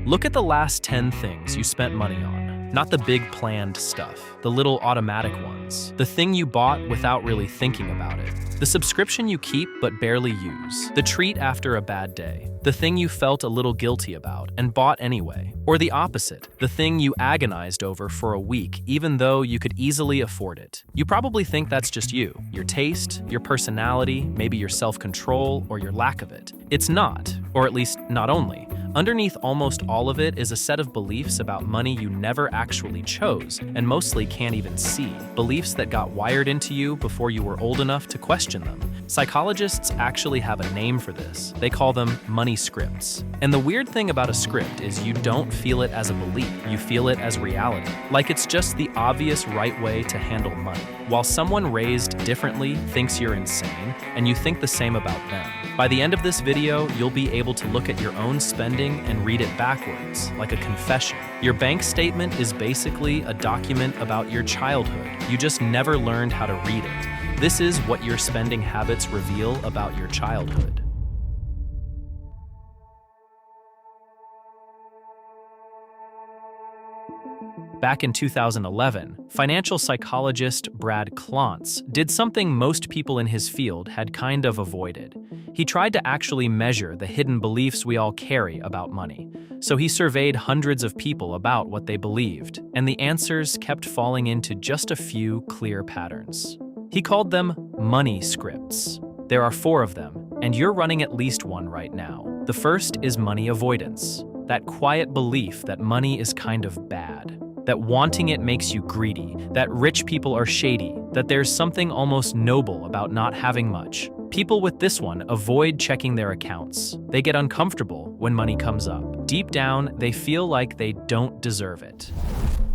Look at the last 10 things you spent money on. Not the big planned stuff, the little automatic ones. The thing you bought without really thinking about it. The subscription you keep but barely use. The treat after a bad day. The thing you felt a little guilty about and bought anyway. Or the opposite, the thing you agonized over for a week even though you could easily afford it. You probably think that's just you, your taste, your personality, maybe your self-control, or your lack of it. It's not, or at least not only. Underneath almost all of it is a set of beliefs about money you never actually chose and mostly can't even see. Beliefs that got wired into you before you were old enough to question them. Psychologists actually have a name for this. They call them money scripts. And the weird thing about a script is you don't feel it as a belief, you feel it as reality. Like it's just the obvious right way to handle money. While someone raised differently thinks you're insane, and you think the same about them. By the end of this video, you'll be able to look at your own spending and read it backwards, like a confession. Your bank statement is basically a document about your childhood. You just never learned how to read it. This is what your spending habits reveal about your childhood. Back in 2011, financial psychologist Brad Klontz did something most people in his field had kind of avoided. He tried to actually measure the hidden beliefs we all carry about money. So he surveyed hundreds of people about what they believed, and the answers kept falling into just a few clear patterns. He called them money scripts. There are 4 of them, and you're running at least one right now. The first is money avoidance, that quiet belief that money is kind of bad. That wanting it makes you greedy, that rich people are shady, that there's something almost noble about not having much. People with this one avoid checking their accounts. They get uncomfortable when money comes up. Deep down, they feel like they don't deserve it.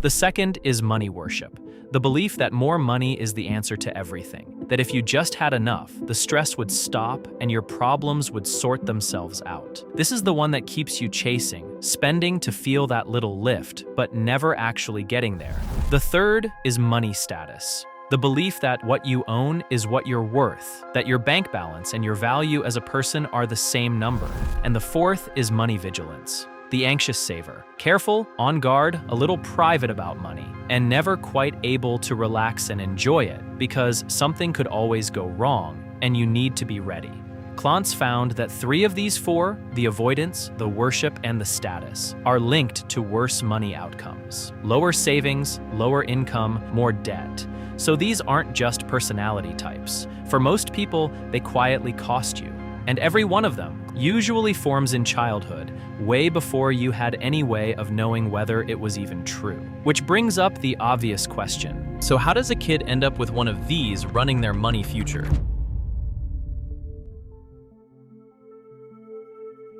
The second is money worship, the belief that more money is the answer to everything, that if you just had enough, the stress would stop and your problems would sort themselves out. This is the one that keeps you chasing, spending to feel that little lift, but never actually getting there. The third is money status, the belief that what you own is what you're worth, that your bank balance and your value as a person are the same number. And the fourth is money vigilance, the anxious saver, careful, on guard, a little private about money, and never quite able to relax and enjoy it because something could always go wrong and you need to be ready. Klontz found that 3 of these 4, the avoidance, the worship, and the status, are linked to worse money outcomes. Lower savings, lower income, more debt. So these aren't just personality types. For most people, they quietly cost you. And every one of them usually forms in childhood, way before you had any way of knowing whether it was even true. Which brings up the obvious question. So how does a kid end up with one of these running their money future?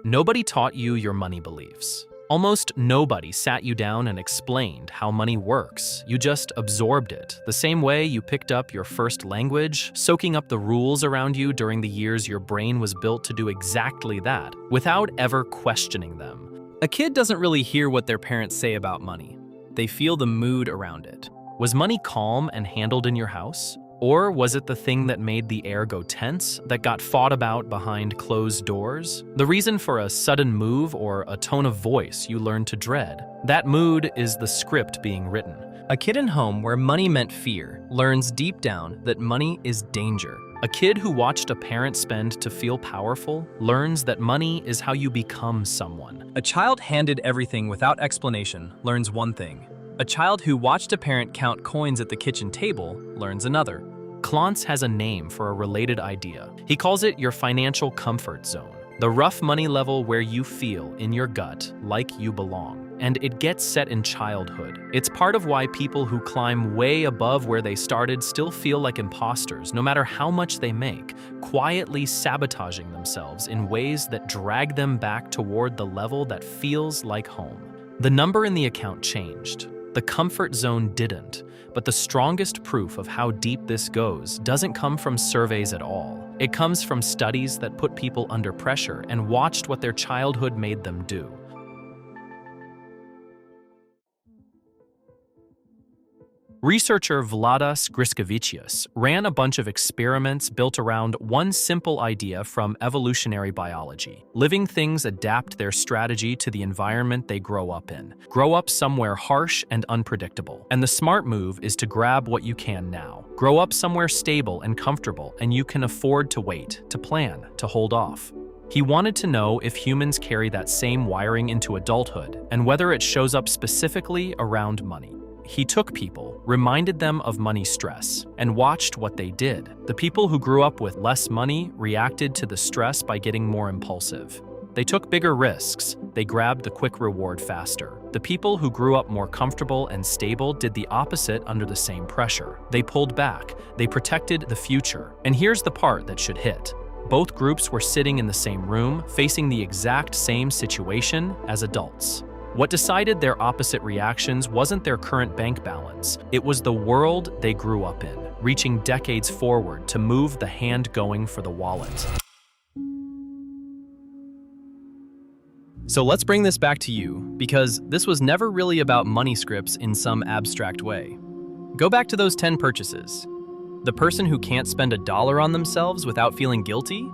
Nobody taught you your money beliefs. Almost nobody sat you down and explained how money works. You just absorbed it, the same way you picked up your first language, soaking up the rules around you during the years your brain was built to do exactly that, without ever questioning them. A kid doesn't really hear what their parents say about money. They feel the mood around it. Was money calm and handled in your house? Or was it the thing that made the air go tense, that got fought about behind closed doors? The reason for a sudden move or a tone of voice you learned to dread. That mood is the script being written. A kid in home where money meant fear learns deep down that money is danger. A kid who watched a parent spend to feel powerful learns that money is how you become someone. A child handed everything without explanation learns one thing. A child who watched a parent count coins at the kitchen table learns another. Klontz has a name for a related idea. He calls it your financial comfort zone, the rough money level where you feel in your gut like you belong. And it gets set in childhood. It's part of why people who climb way above where they started still feel like imposters, no matter how much they make, quietly sabotaging themselves in ways that drag them back toward the level that feels like home. The number in the account changed. The comfort zone didn't, but the strongest proof of how deep this goes doesn't come from surveys at all. It comes from studies that put people under pressure and watched what their childhood made them do. Researcher Vladas Griskevicius ran a bunch of experiments built around one simple idea from evolutionary biology. Living things adapt their strategy to the environment they grow up in. Grow up somewhere harsh and unpredictable. And the smart move is to grab what you can now. Grow up somewhere stable and comfortable, and you can afford to wait, to plan, to hold off. He wanted to know if humans carry that same wiring into adulthood, and whether it shows up specifically around money. He took people, reminded them of money stress, and watched what they did. The people who grew up with less money reacted to the stress by getting more impulsive. They took bigger risks. They grabbed the quick reward faster. The people who grew up more comfortable and stable did the opposite under the same pressure. They pulled back. They protected the future. And here's the part that should hit. Both groups were sitting in the same room, facing the exact same situation as adults. What decided their opposite reactions wasn't their current bank balance. It was the world they grew up in, reaching decades forward to move the hand going for the wallet. So let's bring this back to you, because this was never really about money scripts in some abstract way. Go back to those 10 purchases. The person who can't spend $1 on themselves without feeling guilty?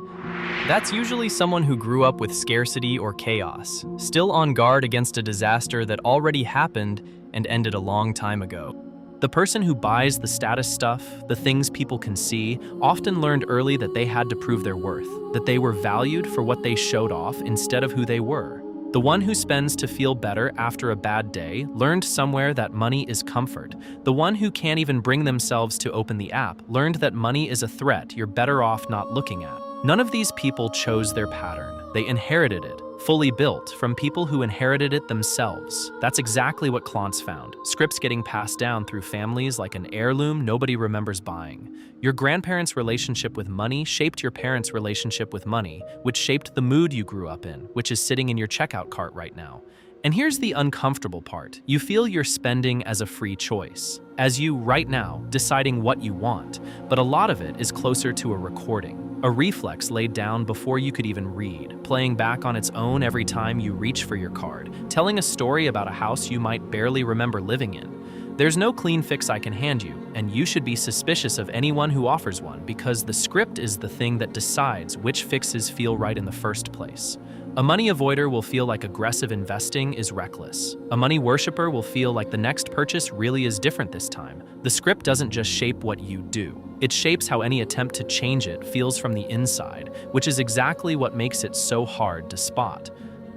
That's usually someone who grew up with scarcity or chaos, still on guard against a disaster that already happened and ended a long time ago. The person who buys the status stuff, the things people can see, often learned early that they had to prove their worth, that they were valued for what they showed off instead of who they were. The one who spends to feel better after a bad day learned somewhere that money is comfort. The one who can't even bring themselves to open the app learned that money is a threat you're better off not looking at. None of these people chose their pattern. They inherited it, fully built, from people who inherited it themselves. That's exactly what Clance found. Scripts getting passed down through families like an heirloom nobody remembers buying. Your grandparents' relationship with money shaped your parents' relationship with money, which shaped the mood you grew up in, which is sitting in your checkout cart right now. And here's the uncomfortable part. You feel you're spending as a free choice, as you, right now, deciding what you want, but a lot of it is closer to a recording. A reflex laid down before you could even read, playing back on its own every time you reach for your card, telling a story about a house you might barely remember living in. There's no clean fix I can hand you, and you should be suspicious of anyone who offers one, because the script is the thing that decides which fixes feel right in the first place. A money avoider will feel like aggressive investing is reckless. A money worshiper will feel like the next purchase really is different this time. The script doesn't just shape what you do. It shapes how any attempt to change it feels from the inside, which is exactly what makes it so hard to spot.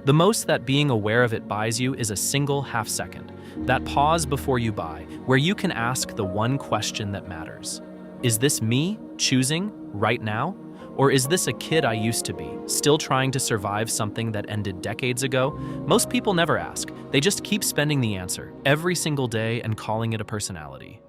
The most that being aware of it buys you is a single half second. That pause before you buy, where you can ask the one question that matters. Is this me choosing right now? Or is this a kid I used to be, still trying to survive something that ended decades ago? Most people never ask. They just keep spending the answer every single day and calling it a personality.